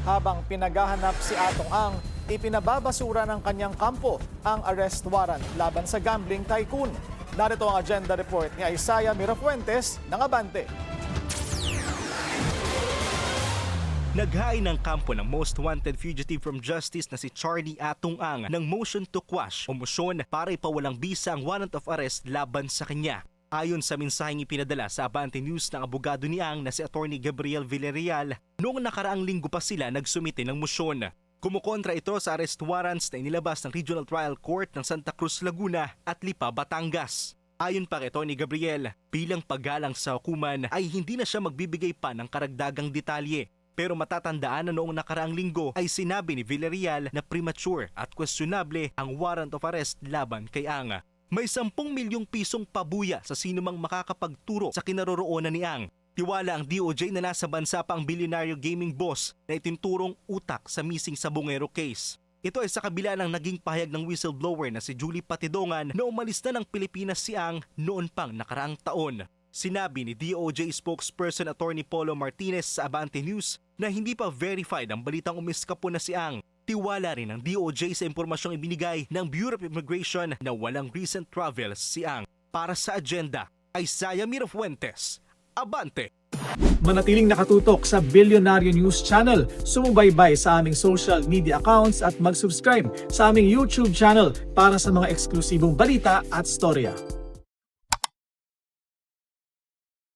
Habang pinaghahanap si Atong Ang, ipinababasura ng kanyang kampo ang arrest warrant laban sa gambling tycoon. Narito ang agenda report ni Isaiah Mirafuentes ng Abante. Naghain ng kampo ng most wanted fugitive from justice na si Charlie Atong Ang ng motion to quash o motion para ipawalang bisa ang warrant of arrest laban sa kanya. Ayon sa mensaheng ipinadala sa Abante News ng abogado ni Ang na si Attorney Gabriel Villarreal, noong nakaraang linggo pa sila nagsumite ng motion. Kumukontra ito sa arrest warrants na inilabas ng Regional Trial Court ng Santa Cruz, Laguna at Lipa, Batangas. Ayon pa kay Attorney Gabriel, bilang paggalang sa hukuman ay hindi na siya magbibigay pa ng karagdagang detalye. Pero matatandaan na noong nakaraang linggo ay sinabi ni Villarreal na premature at questionable ang warrant of arrest laban kay Ang. May 10 milyong pisong pabuya sa sinumang makakapagturo sa kinaroroonan ni Ang. Tiwala ang DOJ na nasa bansa pa ang bilyonaryo gaming boss na itinturong utak sa missing Sabongero case. Ito ay sa kabila ng naging pahayag ng whistleblower na si Julie Patidongan na umalis na ng Pilipinas si Ang noon pang nakaraang taon. Sinabi ni DOJ spokesperson Attorney Polo Martinez sa Abante News na hindi pa verified ang balitang umiskapo na si Ang. Tiwala rin ng DOJ sa impormasyong ibinigay ng Bureau of Immigration na walang recent travels si Ang. Para sa agenda, Isaiah Mirafuentes, Abante. Manatiling nakatutok sa Bilyonaryo News Channel. Sumubaybay sa aming social media accounts at mag-subscribe sa aming YouTube channel para sa mga eksklusibong balita at storya.